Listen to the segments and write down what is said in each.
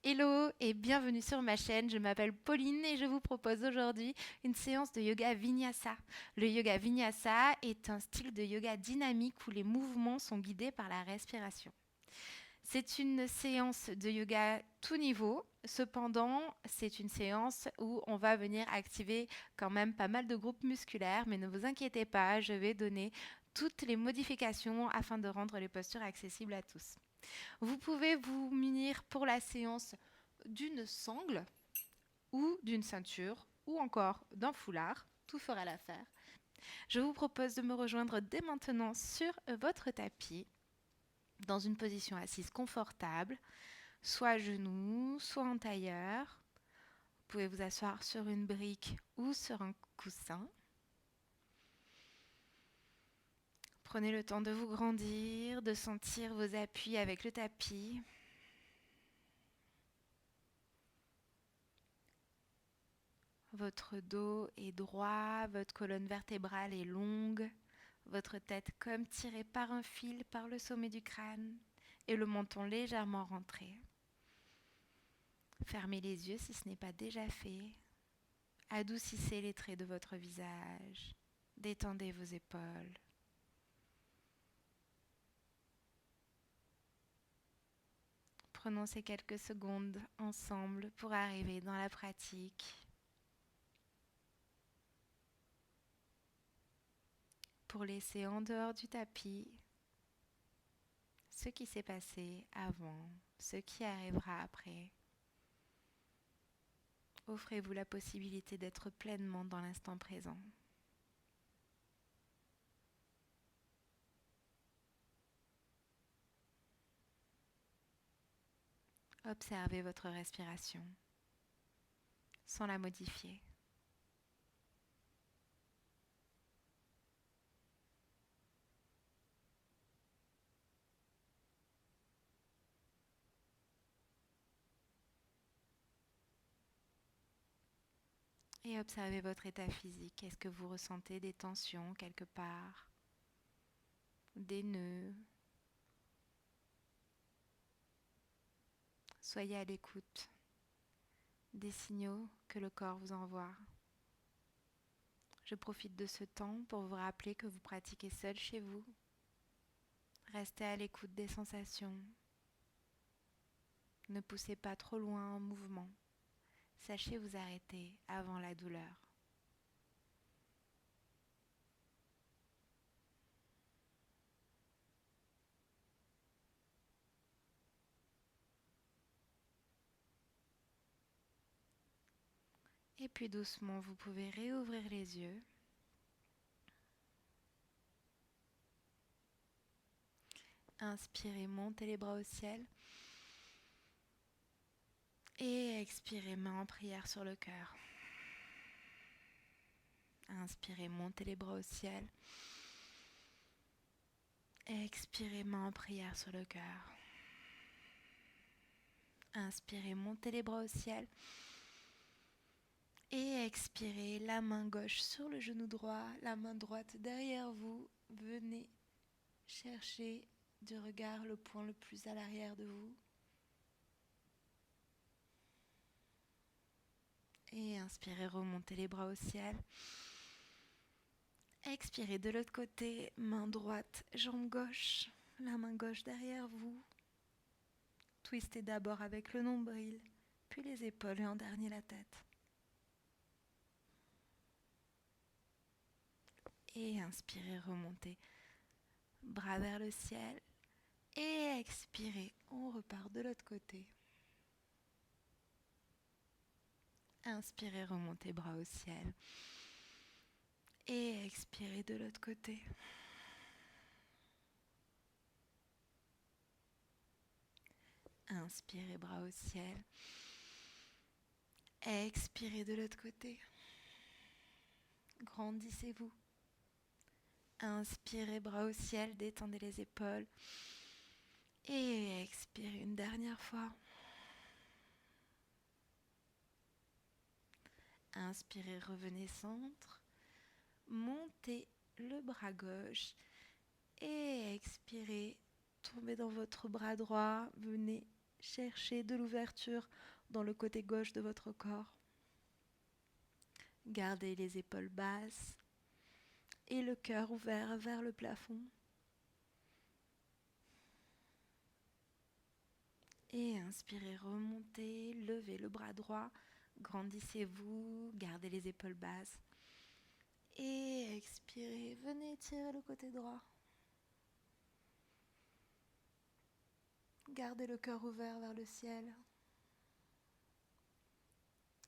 Hello et bienvenue sur ma chaîne, je m'appelle Pauline et je vous propose aujourd'hui une séance de yoga Vinyasa. Le yoga Vinyasa est un style de yoga dynamique où les mouvements sont guidés par la respiration. C'est une séance de yoga tout niveau, cependant c'est une séance où on va venir activer quand même pas mal de groupes musculaires, mais ne vous inquiétez pas, je vais donner toutes les modifications afin de rendre les postures accessibles à tous. Vous pouvez vous munir pour la séance d'une sangle ou d'une ceinture ou encore d'un foulard. Tout fera l'affaire. Je vous propose de me rejoindre dès maintenant sur votre tapis dans une position assise confortable, soit à genoux, soit en tailleur. Vous pouvez vous asseoir sur une brique ou sur un coussin. Prenez le temps de vous grandir, de sentir vos appuis avec le tapis. Votre dos est droit, votre colonne vertébrale est longue, votre tête comme tirée par un fil par le sommet du crâne et le menton légèrement rentré. Fermez les yeux si ce n'est pas déjà fait. Adoucissez les traits de votre visage. Détendez vos épaules. Prenons ces quelques secondes ensemble pour arriver dans la pratique. Pour laisser en dehors du tapis ce qui s'est passé avant, ce qui arrivera après. Offrez-vous la possibilité d'être pleinement dans l'instant présent. Observez votre respiration sans la modifier. Et observez votre état physique. Est-ce que vous ressentez des tensions quelque part, des nœuds? Soyez à l'écoute des signaux que le corps vous envoie. Je profite de ce temps pour vous rappeler que vous pratiquez seul chez vous. Restez à l'écoute des sensations. Ne poussez pas trop loin en mouvement. Sachez vous arrêter avant la douleur. Et puis doucement, vous pouvez réouvrir les yeux. Inspirez, montez les bras au ciel. Et expirez, main en prière sur le cœur. Inspirez, montez les bras au ciel. Expirez, main en prière sur le cœur. Inspirez, montez les bras au ciel. Et expirez, la main gauche sur le genou droit, la main droite derrière vous. Venez chercher du regard le point le plus à l'arrière de vous. Et inspirez, remontez les bras au ciel. Expirez de l'autre côté, main droite, jambe gauche, la main gauche derrière vous. Twistez d'abord avec le nombril, puis les épaules et en dernier la tête. Et inspirez, remontez, bras vers le ciel. Et expirez, on repart de l'autre côté. Inspirez, remontez, bras au ciel. Et expirez de l'autre côté. Inspirez, bras au ciel. Expirez de l'autre côté. Grandissez-vous. Inspirez, bras au ciel, détendez les épaules. Et expirez une dernière fois. Inspirez, revenez centre. Montez le bras gauche. Et expirez, tombez dans votre bras droit. Venez cherchez de l'ouverture dans le côté gauche de votre corps. Gardez les épaules basses et le cœur ouvert vers le plafond. Et inspirez, remontez, levez le bras droit, grandissez-vous, gardez les épaules basses. Et expirez, venez tirer le côté droit. Gardez le cœur ouvert vers le ciel.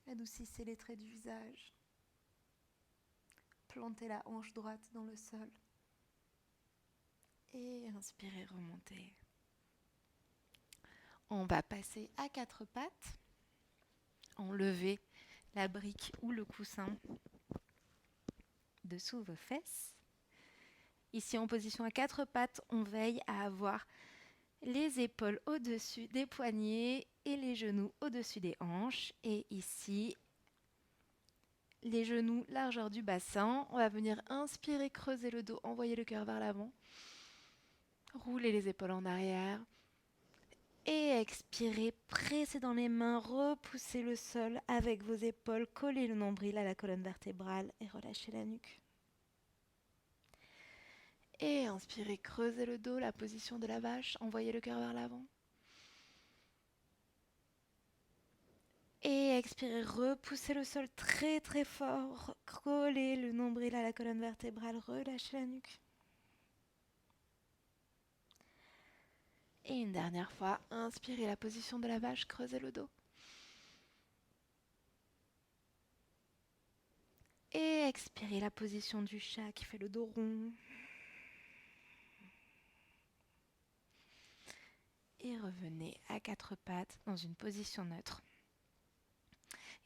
Adoucissez les traits du visage. Plantez la hanche droite dans le sol. Et inspirez, remontez. On va passer à 4 pattes. Enlevez la brique ou le coussin dessous vos fesses. Ici, en position à 4 pattes, on veille à avoir les épaules au-dessus des poignets et les genoux au-dessus des hanches. Et ici, les genoux largeur du bassin. On va venir inspirer, creuser le dos, envoyer le cœur vers l'avant. Roulez les épaules en arrière. Et expirez, pressez dans les mains, repoussez le sol avec vos épaules, collez le nombril à la colonne vertébrale et relâchez la nuque. Et inspirez, creusez le dos, la position de la vache, envoyez le cœur vers l'avant. Et expirez, repoussez le sol très très fort, collez le nombril à la colonne vertébrale, relâchez la nuque. Et une dernière fois, inspirez la position de la vache, creusez le dos. Et expirez la position du chat qui fait le dos rond. Et revenez à 4 pattes dans une position neutre.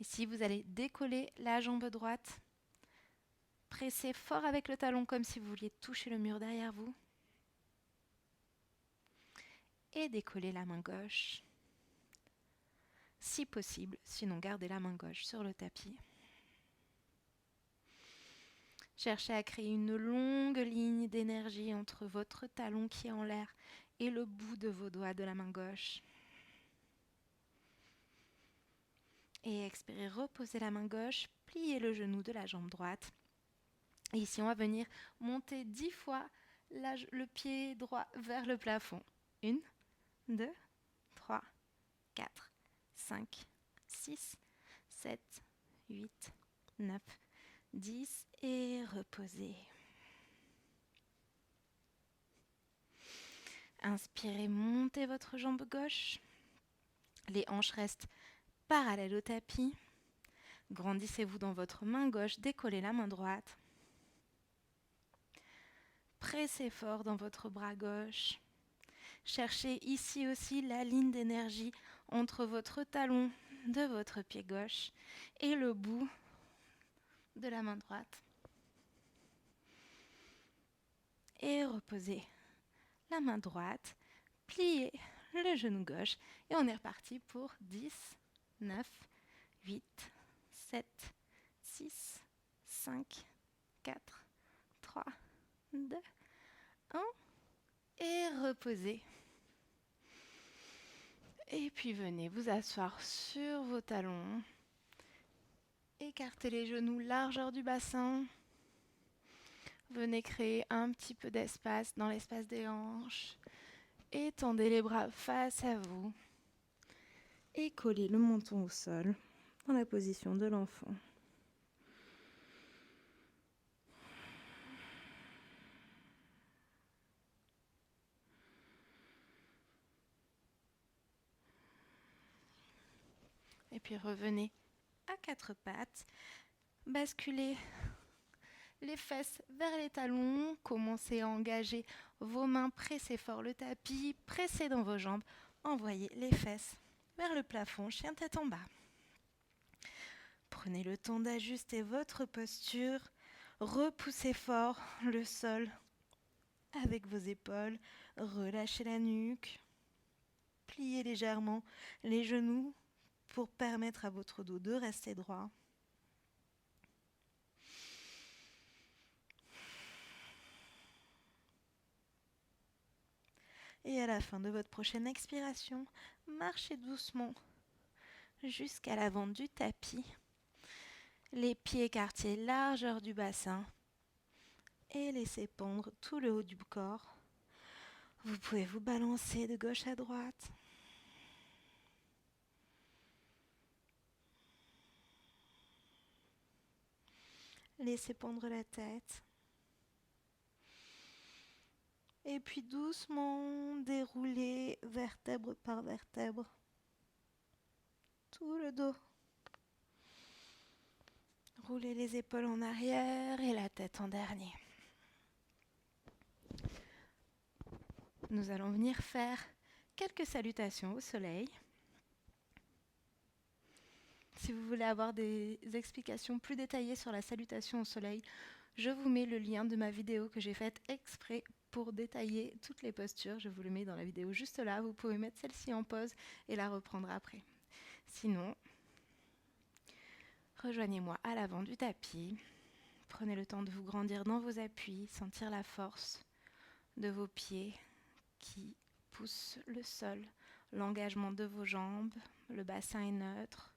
Ici, vous allez décoller la jambe droite. Pressez fort avec le talon comme si vous vouliez toucher le mur derrière vous. Et décollez la main gauche. Si possible, sinon gardez la main gauche sur le tapis. Cherchez à créer une longue ligne d'énergie entre votre talon qui est en l'air et le bout de vos doigts de la main gauche. Et expirez, reposez la main gauche, pliez le genou de la jambe droite. Et ici, on va venir monter 10 fois le pied droit vers le plafond. 1, 2, 3, 4, 5, 6, 7, 8, 9, 10 et reposez. Inspirez, montez votre jambe gauche. Les hanches restent parallèles au tapis. Grandissez-vous dans votre main gauche, décollez la main droite. Pressez fort dans votre bras gauche. Cherchez ici aussi la ligne d'énergie entre votre talon de votre pied gauche et le bout de la main droite. Et reposez la main droite, pliez le genou gauche et on est reparti pour 10, 9, 8, 7, 6, 5, 4, 3, 2, 1 et reposez. Et puis venez vous asseoir sur vos talons. Écartez les genoux, largeur du bassin. Venez créer un petit peu d'espace dans l'espace des hanches. Étendez les bras face à vous. Et collez le menton au sol dans la position de l'enfant. Et puis revenez à 4 pattes. Basculez les fesses vers les talons. Commencez à engager vos mains. Pressez fort le tapis. Pressez dans vos jambes. Envoyez les fesses vers le plafond. Chien tête en bas. Prenez le temps d'ajuster votre posture. Repoussez fort le sol avec vos épaules. Relâchez la nuque. Pliez légèrement les genoux pour permettre à votre dos de rester droit. Et à la fin de votre prochaine expiration, marchez doucement jusqu'à l'avant du tapis. Les pieds écartés, largeur du bassin. Et laissez pendre tout le haut du corps. Vous pouvez vous balancer de gauche à droite. Laissez pendre la tête. Et puis doucement dérouler vertèbre par vertèbre tout le dos. Roulez les épaules en arrière et la tête en dernier. Nous allons venir faire quelques salutations au soleil. Si vous voulez avoir des explications plus détaillées sur la salutation au soleil, je vous mets le lien de ma vidéo que j'ai faite exprès pour détailler toutes les postures. Je vous le mets dans la vidéo juste là. Vous pouvez mettre celle-ci en pause et la reprendre après. Sinon, rejoignez-moi à l'avant du tapis. Prenez le temps de vous grandir dans vos appuis, sentir la force de vos pieds qui poussent le sol, l'engagement de vos jambes, le bassin est neutre.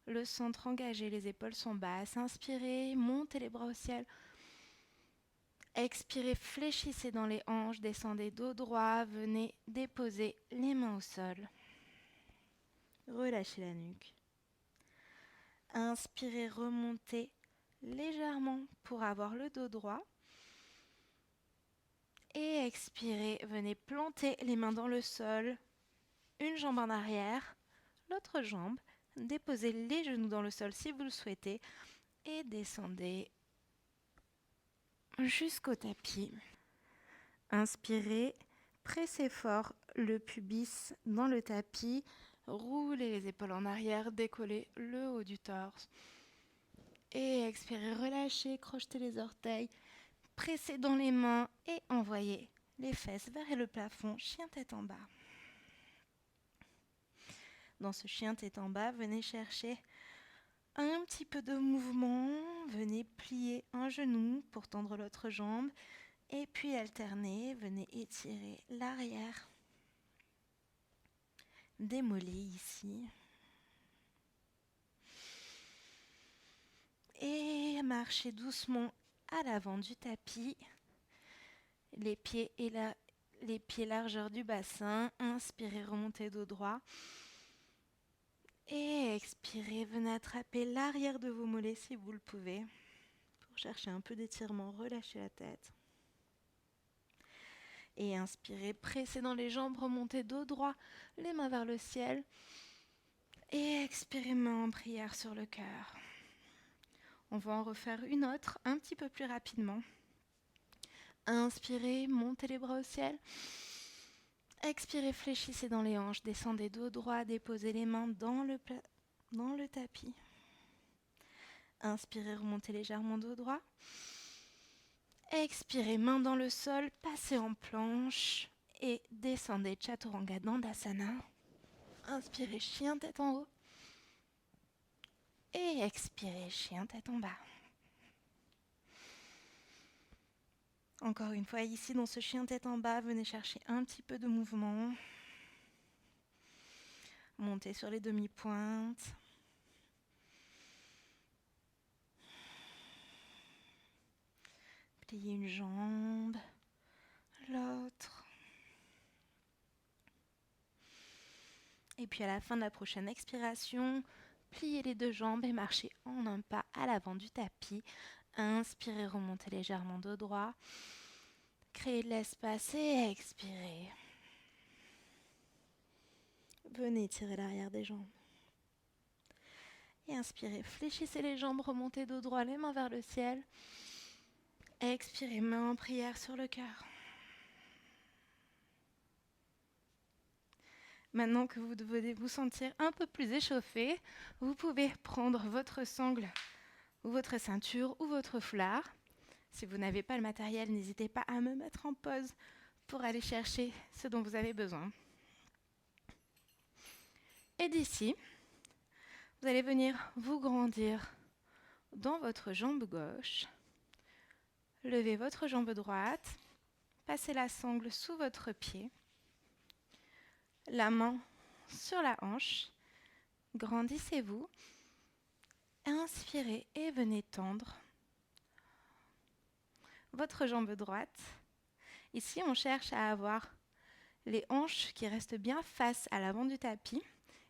Le centre engagé, les épaules sont basses. Inspirez, montez les bras au ciel. Expirez, fléchissez dans les hanches, descendez dos droit, venez déposer les mains au sol. Relâchez la nuque. Inspirez, remontez légèrement pour avoir le dos droit. Et expirez, venez planter les mains dans le sol, une jambe en arrière, l'autre jambe. Déposez les genoux dans le sol si vous le souhaitez et descendez jusqu'au tapis. Inspirez, pressez fort le pubis dans le tapis, roulez les épaules en arrière, décollez le haut du torse. Et expirez, relâchez, crochetez les orteils, pressez dans les mains et envoyez les fesses vers le plafond, chien tête en bas. Dans ce chien tête en bas, venez chercher un petit peu de mouvement. Venez plier un genou pour tendre l'autre jambe. Et puis alterner, venez étirer l'arrière des mollets ici. Et marchez doucement à l'avant du tapis. Les pieds largeur du bassin. Inspirez, remontez dos droit. Et expirez, venez attraper l'arrière de vos mollets si vous le pouvez. Pour chercher un peu d'étirement, relâchez la tête. Et inspirez, pressez dans les jambes, remontez dos droit, les mains vers le ciel. Et expirez, main en prière sur le cœur. On va en refaire une autre, un petit peu plus rapidement. Inspirez, montez les bras au ciel. Expirez, fléchissez dans les hanches, descendez dos droit, déposez les mains dans le tapis. Inspirez, remontez légèrement dos droit. Expirez, main dans le sol, passez en planche et descendez Chaturanga Dandasana. Inspirez, chien tête en haut. Et expirez, chien tête en bas. Encore une fois, ici, dans ce chien tête en bas, venez chercher un petit peu de mouvement. Montez sur les demi-pointes. Pliez une jambe, l'autre. Et puis à la fin de la prochaine expiration, pliez les deux jambes et marchez en un pas à l'avant du tapis. Inspirez, remontez légèrement dos droit. Créez de l'espace et expirez. Venez tirer l'arrière des jambes. Et inspirez, fléchissez les jambes, remontez dos droit, les mains vers le ciel. Expirez, main en prière sur le cœur. Maintenant que vous devez vous sentir un peu plus échauffé, vous pouvez prendre votre sangle ou votre ceinture ou votre foulard. Si vous n'avez pas le matériel, n'hésitez pas à me mettre en pause pour aller chercher ce dont vous avez besoin. Et d'ici, vous allez venir vous grandir dans votre jambe gauche. Levez votre jambe droite, passez la sangle sous votre pied la main sur la hanche. Grandissez-vous. Inspirez et venez tendre votre jambe droite. Ici, on cherche à avoir les hanches qui restent bien face à l'avant du tapis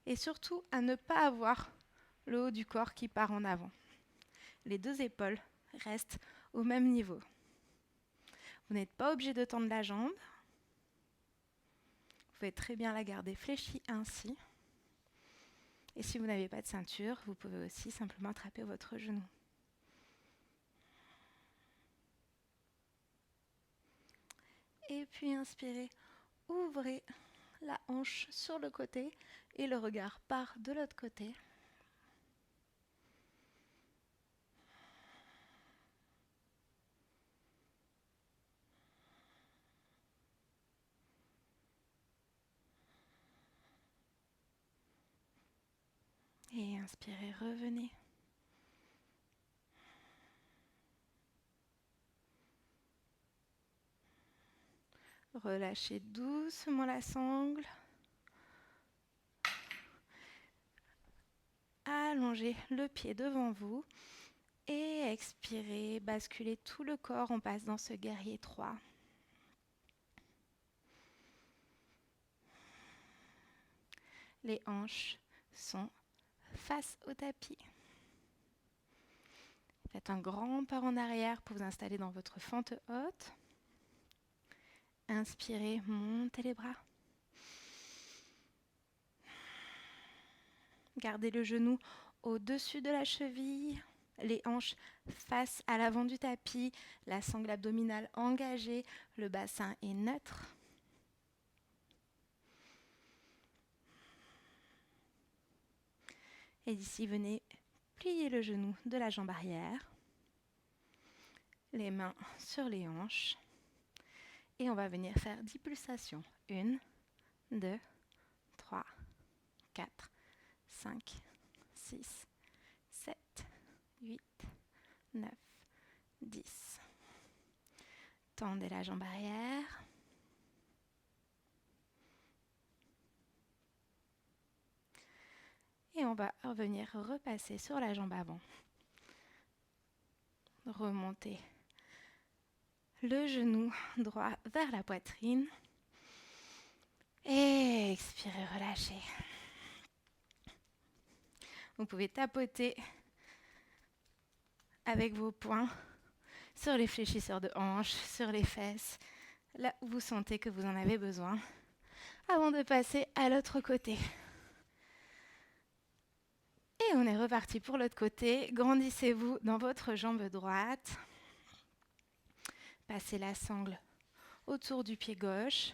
et surtout à ne pas avoir le haut du corps qui part en avant. Les deux épaules restent au même niveau. Vous n'êtes pas obligé de tendre la jambe. Vous pouvez très bien la garder fléchie ainsi. Et si vous n'avez pas de ceinture, vous pouvez aussi simplement attraper votre genou. Et puis inspirez, ouvrez la hanche sur le côté et le regard part de l'autre côté. Et inspirez, revenez. Relâchez doucement la sangle. Allongez le pied devant vous. Et expirez, basculez tout le corps. On passe dans ce guerrier 3. Les hanches sont face au tapis. Faites un grand pas en arrière pour vous installer dans votre fente haute. Inspirez, montez les bras. Gardez le genou au-dessus de la cheville, les hanches face à l'avant du tapis, la sangle abdominale engagée, le bassin est neutre. Et d'ici, venez plier le genou de la jambe arrière, les mains sur les hanches. Et on va venir faire 10 pulsations. 1, 2, 3, 4, 5, 6, 7, 8, 9, 10. Tendez la jambe arrière. Et on va revenir repasser sur la jambe avant. Remontez le genou droit vers la poitrine. Et expirez, relâchez. Vous pouvez tapoter avec vos poings sur les fléchisseurs de hanches, sur les fesses, là où vous sentez que vous en avez besoin, avant de passer à l'autre côté. Et on est reparti pour l'autre côté. Grandissez-vous dans votre jambe droite. Passez la sangle autour du pied gauche,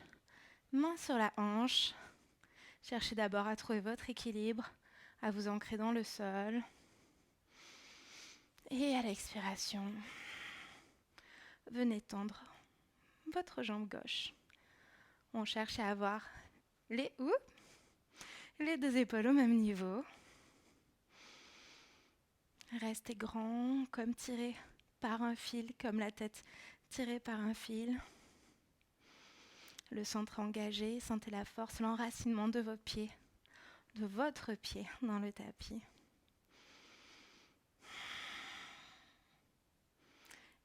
main sur la hanche. Cherchez d'abord à trouver votre équilibre, à vous ancrer dans le sol. Et à l'expiration, venez tendre votre jambe gauche. On cherche à avoir les deux épaules au même niveau. Restez grand, comme tiré par un fil, comme la tête tirée par un fil. Le centre engagé, sentez la force, l'enracinement de vos pieds, de votre pied dans le tapis.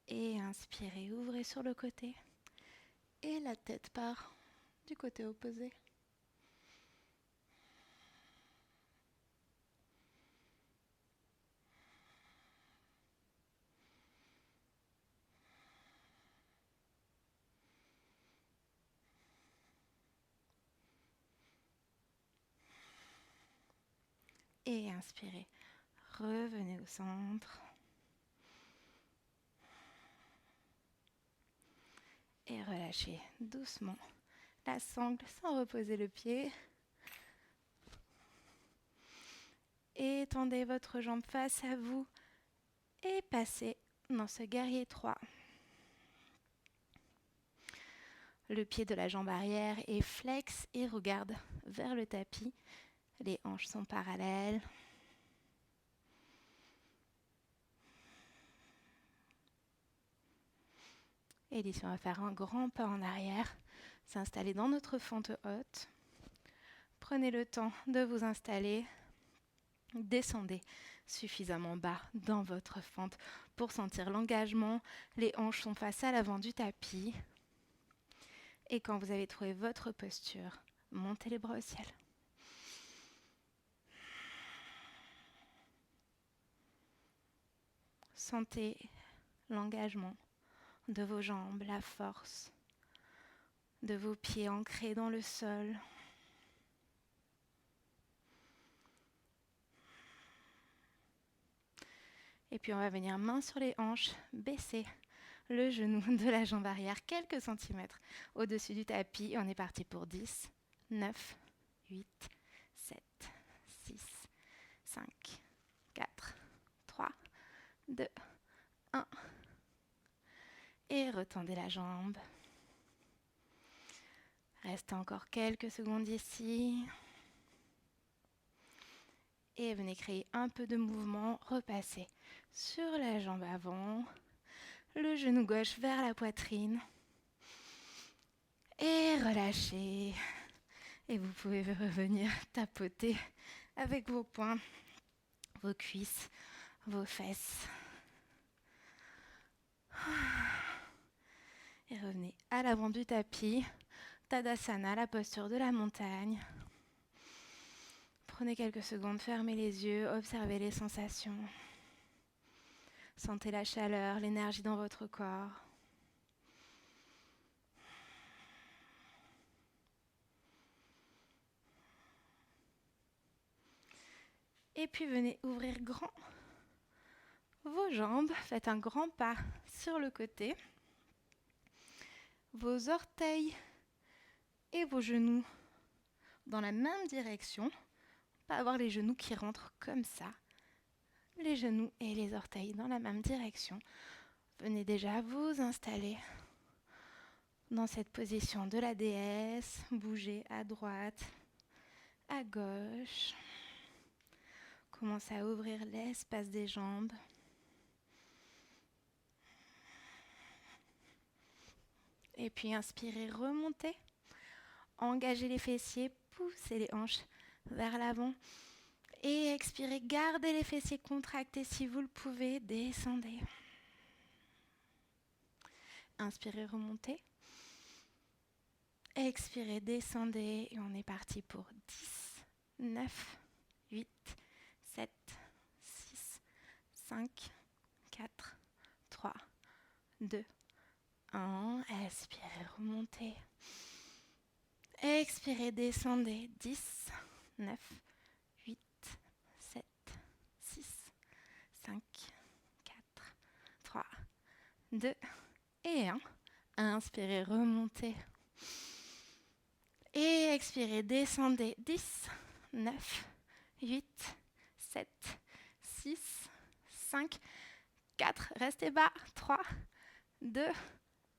Et inspirez, ouvrez sur le côté. Et la tête part du côté opposé. Et inspirez, revenez au centre. Et relâchez doucement la sangle sans reposer le pied. Étendez votre jambe face à vous et passez dans ce guerrier 3. Le pied de la jambe arrière est flex et regarde vers le tapis. Les hanches sont parallèles. Et ici, on va faire un grand pas en arrière, s'installer dans notre fente haute. Prenez le temps de vous installer. Descendez suffisamment bas dans votre fente pour sentir l'engagement. Les hanches sont face à l'avant du tapis. Et quand vous avez trouvé votre posture, montez les bras au ciel. Sentez l'engagement de vos jambes, la force de vos pieds ancrés dans le sol. Et puis on va venir main sur les hanches, baisser le genou de la jambe arrière quelques centimètres au-dessus du tapis. On est parti pour 10, 9, 8, 7, 6, 5, 4, 3, 2, 1. Et retendez la jambe. Restez encore quelques secondes ici. Et venez créer un peu de mouvement. Repassez sur la jambe avant. Le genou gauche vers la poitrine. Et relâchez. Et vous pouvez revenir tapoter avec vos poings, vos cuisses, vos fesses. Et revenez à l'avant du tapis. Tadasana, la posture de la montagne. Prenez quelques secondes, fermez les yeux, observez les sensations. Sentez la chaleur, l'énergie dans votre corps. Et puis venez ouvrir grand vos jambes. Faites un grand pas sur le côté. Vos orteils et vos genoux dans la même direction. Pas avoir les genoux qui rentrent comme ça. Les genoux et les orteils dans la même direction. Venez déjà vous installer dans cette position de la déesse. Bougez à droite, à gauche. Commencez à ouvrir l'espace des jambes. Et puis inspirez, remontez. Engagez les fessiers, poussez les hanches vers l'avant. Et expirez, gardez les fessiers contractés si vous le pouvez, descendez. Inspirez, remontez. Expirez, descendez. Et on est parti pour 10, 9, 8, 7, 6, 5, 4, 3, 2, 1. Expirez, remontez. Expirez, descendez. 10, 9, 8, 7, 6, 5, 4, 3, 2 et 1. Inspirez, remontez. Et expirez, descendez. 10, 9, 8, 7, 6, 5, 4. Restez bas. 3, 2,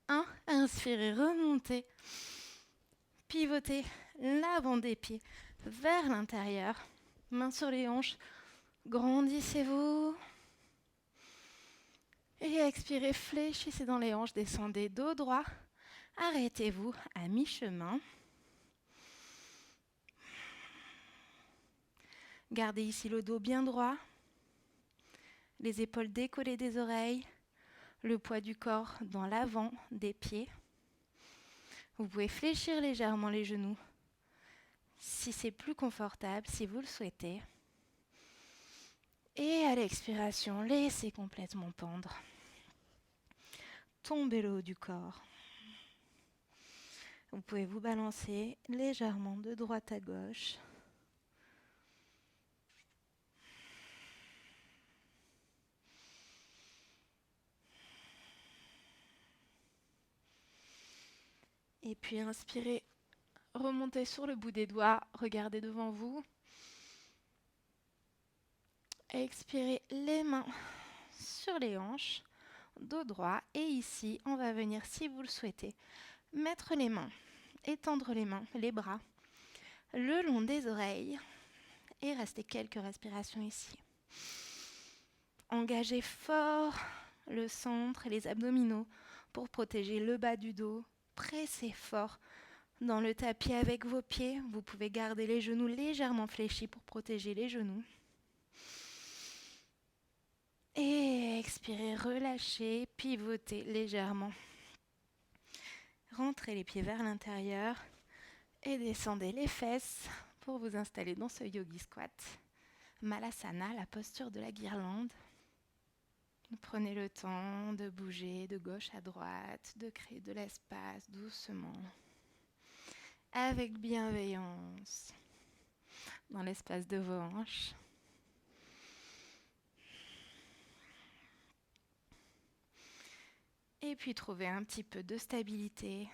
1. Inspirez, remontez. Pivotez l'avant des pieds vers l'intérieur. Mains sur les hanches. Grandissez-vous. Et expirez, fléchissez dans les hanches. Descendez dos droit. Arrêtez-vous à mi-chemin. Gardez ici le dos bien droit. Les épaules décollées des oreilles. Le poids du corps dans l'avant des pieds. Vous pouvez fléchir légèrement les genoux si c'est plus confortable, si vous le souhaitez. Et à l'expiration, laissez complètement pendre. Tombez le haut du corps. Vous pouvez vous balancer légèrement de droite à gauche. Et puis inspirez, remontez sur le bout des doigts, regardez devant vous. Expirez les mains sur les hanches, dos droit. Et ici, on va venir, si vous le souhaitez, mettre les mains, étendre les mains, les bras, le long des oreilles. Et restez quelques respirations ici. Engagez fort le centre et les abdominaux pour protéger le bas du dos. Pressez fort dans le tapis avec vos pieds. Vous pouvez garder les genoux légèrement fléchis pour protéger les genoux. Et expirez, relâchez, pivotez légèrement. Rentrez les pieds vers l'intérieur et descendez les fesses pour vous installer dans ce yogi squat. Malasana, la posture de la guirlande. Prenez le temps de bouger de gauche à droite, de créer de l'espace doucement, avec bienveillance, dans l'espace de vos hanches. Et puis trouvez un petit peu de stabilité.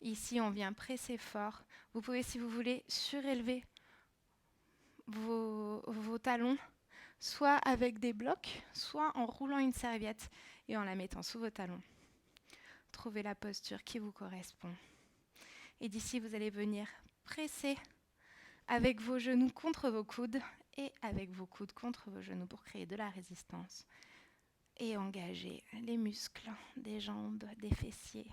Ici, on vient presser fort. Vous pouvez, si vous voulez, surélever vos talons, soit avec des blocs, soit en roulant une serviette et en la mettant sous vos talons. Trouvez la posture qui vous correspond. Et d'ici, vous allez venir presser avec vos genoux contre vos coudes et avec vos coudes contre vos genoux pour créer de la résistance. Et engager les muscles des jambes, des fessiers.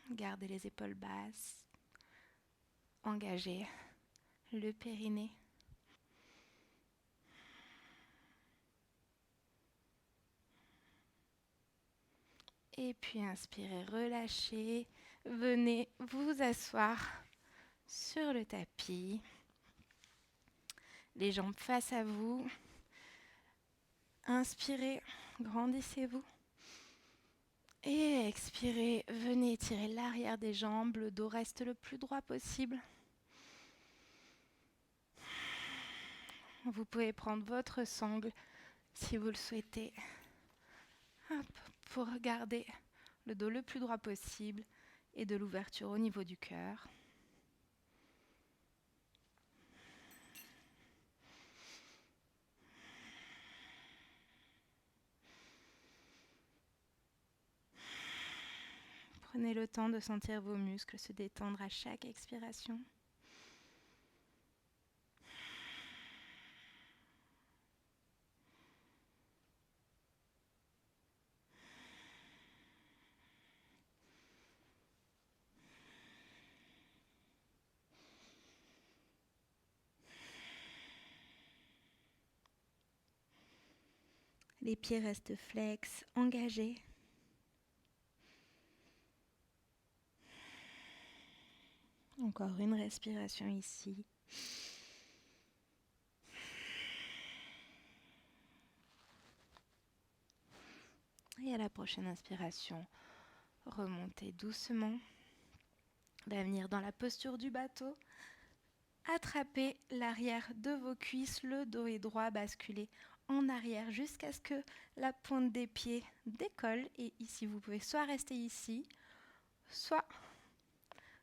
Gardez les épaules basses. Engagez le périnée. Et puis inspirez, relâchez. Venez vous asseoir sur le tapis. Les jambes face à vous. Inspirez, grandissez-vous. Et expirez, venez étirer l'arrière des jambes, le dos reste le plus droit possible. Vous pouvez prendre votre sangle si vous le souhaitez. Hop, pour garder le dos le plus droit possible et de l'ouverture au niveau du cœur. Prenez le temps de sentir vos muscles se détendre à chaque expiration. Les pieds restent flex, engagés. Encore une respiration ici. Et à la prochaine inspiration, remontez doucement. Venir dans la posture du bateau. Attrapez l'arrière de vos cuisses, le dos est droit, basculez en arrière jusqu'à ce que la pointe des pieds décolle. Et ici, vous pouvez soit rester ici, soit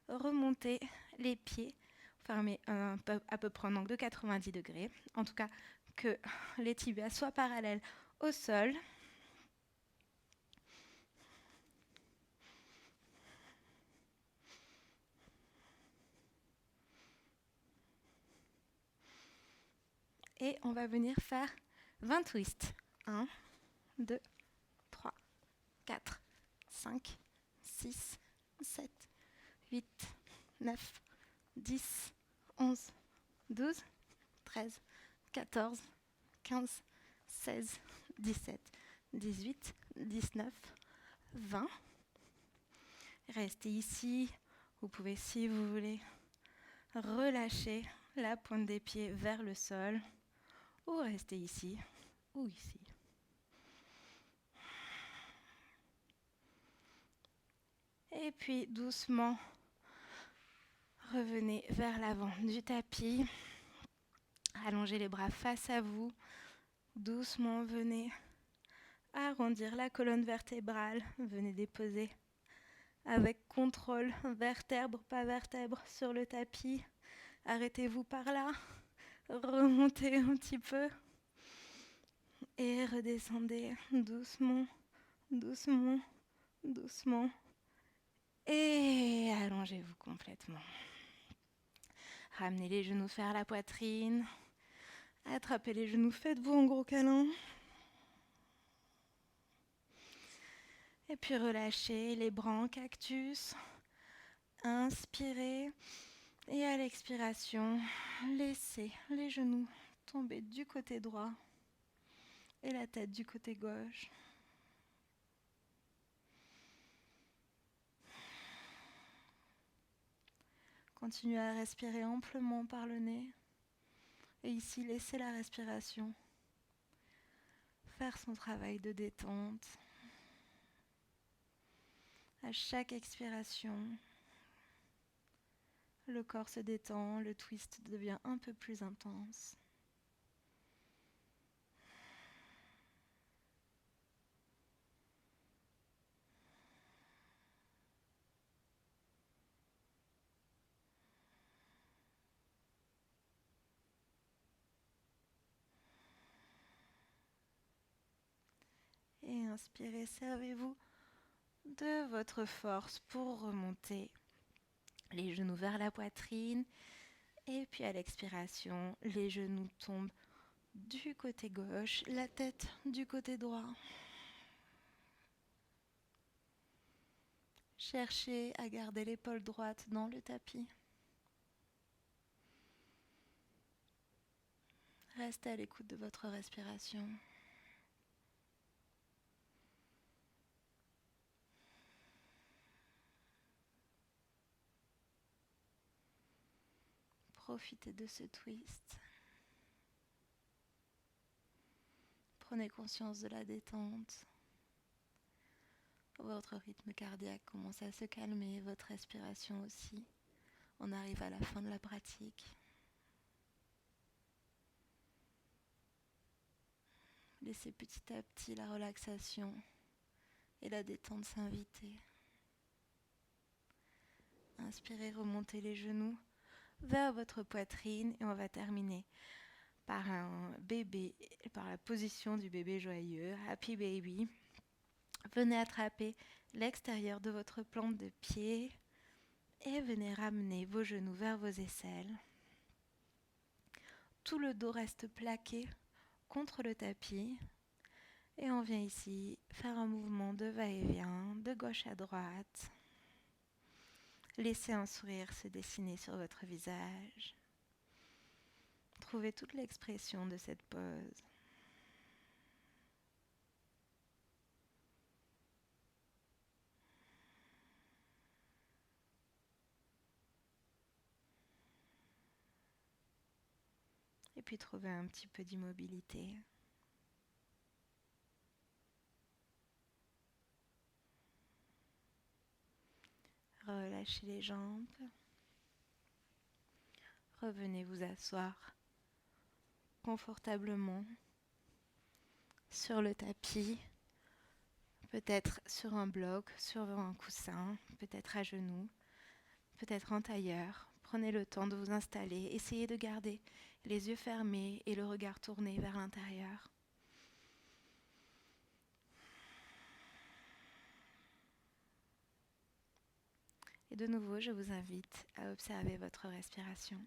remonter les pieds, fermer à peu près en angle de 90 degrés. En tout cas, que les tibias soient parallèles au sol. Et on va venir faire 20 twists. 1, 2, 3, 4, 5, 6, 7, 8, 9, 10, 11, 12, 13, 14, 15, 16, 17, 18, 19, 20. Restez ici. Vous pouvez, si vous voulez, relâcher la pointe des pieds vers le sol ou rester ici ou ici. Et puis doucement, revenez vers l'avant du tapis. Allongez les bras face à vous. Doucement, venez arrondir la colonne vertébrale. Venez déposer avec contrôle, vertèbre par vertèbre sur le tapis. Arrêtez-vous par là. Remontez un petit peu. Et redescendez doucement, doucement, doucement. Et allongez-vous complètement. Ramenez les genoux vers la poitrine. Attrapez les genoux, faites-vous un gros câlin. Et puis relâchez les bras en cactus. Inspirez. Et à l'expiration, laissez les genoux tomber du côté droit et la tête du côté gauche. Continuez à respirer amplement par le nez. Et ici, laissez la respiration faire son travail de détente. À chaque expiration, le corps se détend, le twist devient un peu plus intense. Et inspirez, servez-vous de votre force pour remonter les genoux vers la poitrine. Et puis à l'expiration, les genoux tombent du côté gauche, la tête du côté droit. Cherchez à garder l'épaule droite dans le tapis. Restez à l'écoute de votre respiration. Profitez de ce twist. Prenez conscience de la détente. Votre rythme cardiaque commence à se calmer, votre respiration aussi. On arrive à la fin de la pratique. Laissez petit à petit la relaxation et la détente s'inviter. Inspirez, remontez les genoux vers votre poitrine et on va terminer par un bébé, par la position du bébé joyeux, Happy Baby. Venez attraper l'extérieur de votre plante de pied et venez ramener vos genoux vers vos aisselles. Tout le dos reste plaqué contre le tapis et on vient ici faire un mouvement de va-et-vient, de gauche à droite. Laissez un sourire se dessiner sur votre visage. Trouvez toute l'expression de cette pose. Et puis trouvez un petit peu d'immobilité. Relâchez les jambes. Revenez vous asseoir confortablement sur le tapis, peut-être sur un bloc, sur un coussin, peut-être à genoux, peut-être en tailleur. Prenez le temps de vous installer, essayez de garder les yeux fermés et le regard tourné vers l'intérieur. Et de nouveau, je vous invite à observer votre respiration.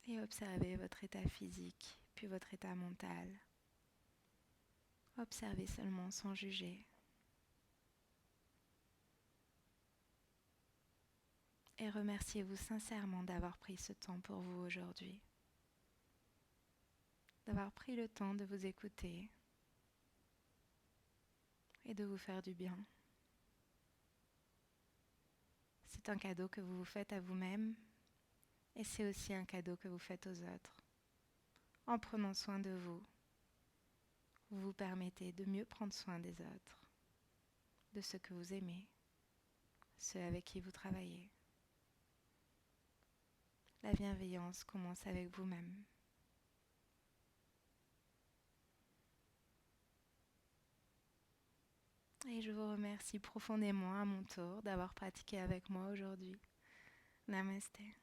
Et observez votre état physique, puis votre état mental. Observez seulement sans juger. Et remerciez-vous sincèrement d'avoir pris ce temps pour vous aujourd'hui. D'avoir pris le temps de vous écouter et de vous faire du bien. C'est un cadeau que vous vous faites à vous-même et c'est aussi un cadeau que vous faites aux autres. En prenant soin de vous, vous vous permettez de mieux prendre soin des autres, de ceux que vous aimez, ceux avec qui vous travaillez. La bienveillance commence avec vous-même. Et je vous remercie profondément à mon tour d'avoir pratiqué avec moi aujourd'hui. Namasté.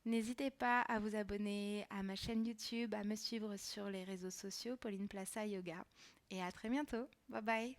N'hésitez pas à vous abonner à ma chaîne YouTube, à me suivre sur les réseaux sociaux, Pauline Plassa Yoga. Et à très bientôt. Bye bye.